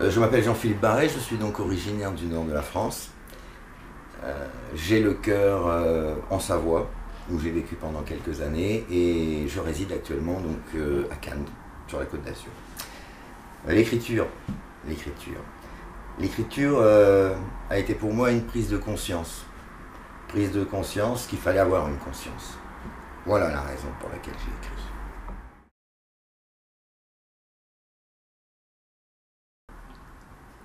Je m'appelle Jean-Philippe Barret, je suis donc originaire du nord de la France. J'ai le cœur en Savoie, où j'ai vécu pendant quelques années, et je réside actuellement donc à Cannes, sur la Côte d'Azur. L'écriture a été pour moi une prise de conscience qu'il fallait avoir une conscience. Voilà la raison pour laquelle j'ai écrit.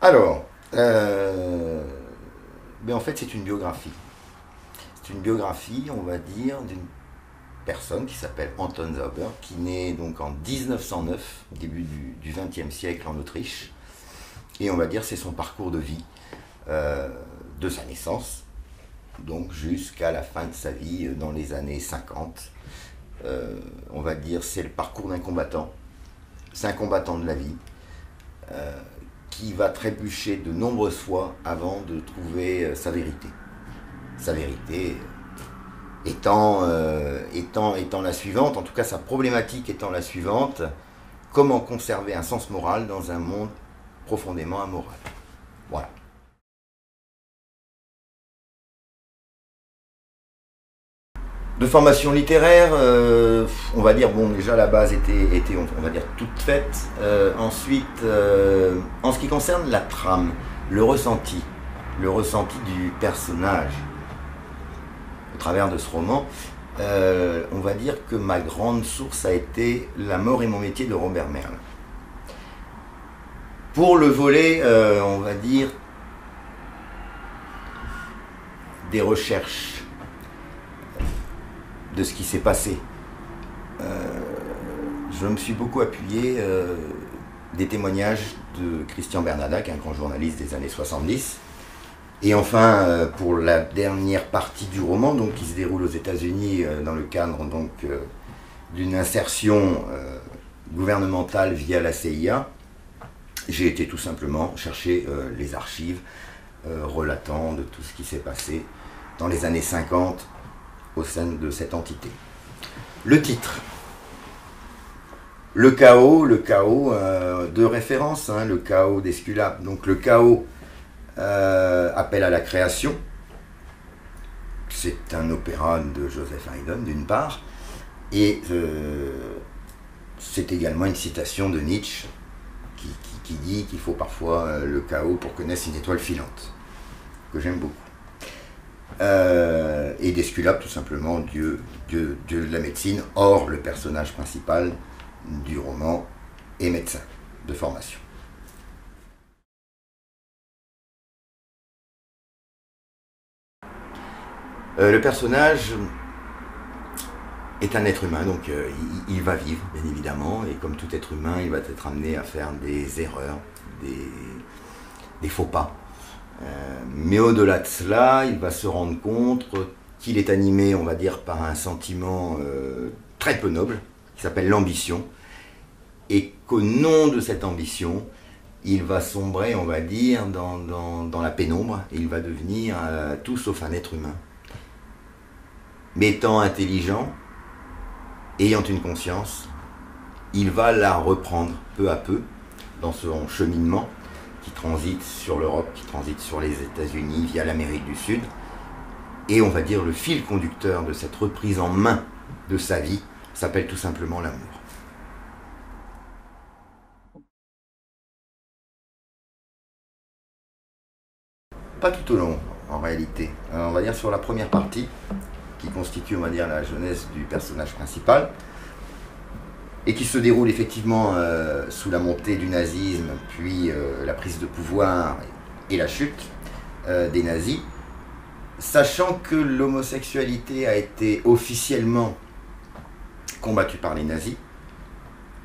Alors, en fait c'est une biographie. C'est une biographie, on va dire, d'une personne qui s'appelle Anton Zauber, qui naît donc en 1909, au début du XXe siècle en Autriche. Et on va dire c'est son parcours de vie, de sa naissance, donc jusqu'à la fin de sa vie, dans les années 50. On va dire c'est le parcours d'un combattant. C'est un combattant de la vie, qui va trébucher de nombreuses fois avant de trouver sa vérité. Sa vérité étant la suivante, en tout cas sa problématique étant la suivante: comment conserver un sens moral dans un monde profondément amoral. Voilà. De formation littéraire, on va dire, bon, déjà la base était on va dire toute faite. Ensuite, en ce qui concerne la trame, le ressenti du personnage au travers de ce roman, on va dire que ma grande source a été La mort et mon métier de Robert Merle. Pour le volet, on va dire, des recherches de ce qui s'est passé, je me suis beaucoup appuyé des témoignages de Christian Bernadac, un grand journaliste des années 70. Et enfin, pour la dernière partie du roman, donc, qui se déroule aux États-Unis dans le cadre d'une insertion gouvernementale via la CIA, j'ai été tout simplement chercher les archives relatant de tout ce qui s'est passé dans les années 50 au sein de cette entité. Le titre, le chaos de référence, hein, le chaos d'Esculape. Donc le chaos appelle à la création. C'est un opéra de Joseph Haydn d'une part, et c'est également une citation de Nietzsche qui dit qu'il faut parfois le chaos pour que naisse une étoile filante, que j'aime beaucoup. Et d'Esculape, tout simplement, Dieu de la médecine. Or, le personnage principal du roman est médecin de formation. Le personnage est un être humain, donc il va vivre, bien évidemment, et comme tout être humain, il va être amené à faire des erreurs, des faux pas. Mais au-delà de cela, il va se rendre compte qu'il est animé, on va dire, par un sentiment très peu noble, qui s'appelle l'ambition, et qu'au nom de cette ambition, il va sombrer, on va dire, dans la pénombre, et il va devenir tout sauf un être humain. Mais étant intelligent, ayant une conscience, il va la reprendre peu à peu dans son cheminement, qui transite sur l'Europe, qui transite sur les États-Unis, via l'Amérique du Sud. Et on va dire le fil conducteur de cette reprise en main de sa vie s'appelle tout simplement l'amour. Pas tout au long, en réalité. On va dire sur la première partie, qui constitue, on va dire, la jeunesse du personnage principal, et qui se déroule effectivement sous la montée du nazisme, puis la prise de pouvoir et la chute des nazis, sachant que l'homosexualité a été officiellement combattue par les nazis,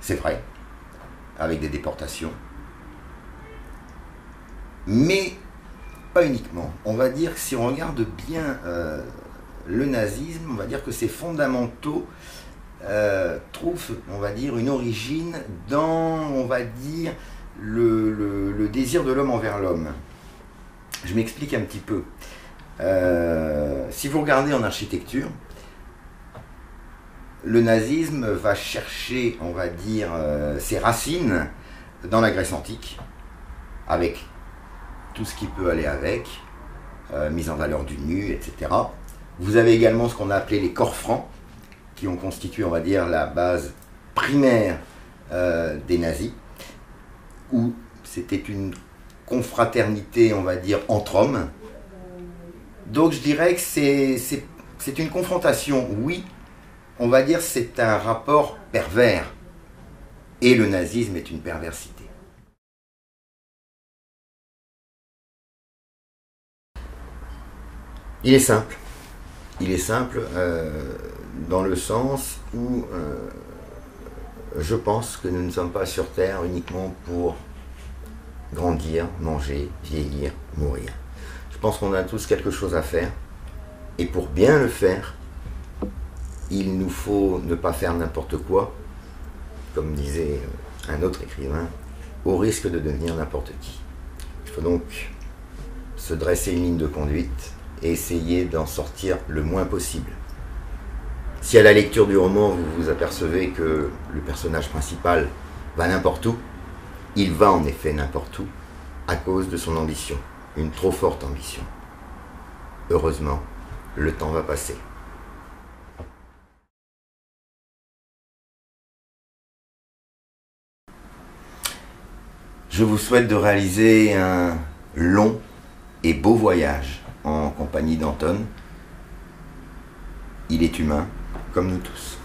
c'est vrai, avec des déportations, mais pas uniquement. On va dire que si on regarde bien le nazisme, on va dire que ses fondamentaux trouve, on va dire, une origine dans, on va dire, le désir de l'homme envers l'homme. Je m'explique un petit peu. Si vous regardez en architecture, le nazisme va chercher, on va dire, ses racines dans la Grèce antique, avec tout ce qui peut aller avec, mise en valeur du nu, etc. Vous avez également ce qu'on a appelé les corps francs, qui ont constitué, on va dire, la base primaire des nazis, où c'était une confraternité, on va dire, entre hommes. Donc je dirais que c'est une confrontation, oui, on va dire c'est un rapport pervers, et le nazisme est une perversité. Il est simple dans le sens où je pense que nous ne sommes pas sur Terre uniquement pour grandir, manger, vieillir, mourir. Je pense qu'on a tous quelque chose à faire, et pour bien le faire, il nous faut ne pas faire n'importe quoi, comme disait un autre écrivain, au risque de devenir n'importe qui. Il faut donc se dresser une ligne de conduite et essayer d'en sortir le moins possible. Si à la lecture du roman, vous vous apercevez que le personnage principal va n'importe où, il va en effet n'importe où à cause de son ambition, une trop forte ambition. Heureusement, le temps va passer. Je vous souhaite de réaliser un long et beau voyage en compagnie d'Anton. Il est humain, comme nous tous.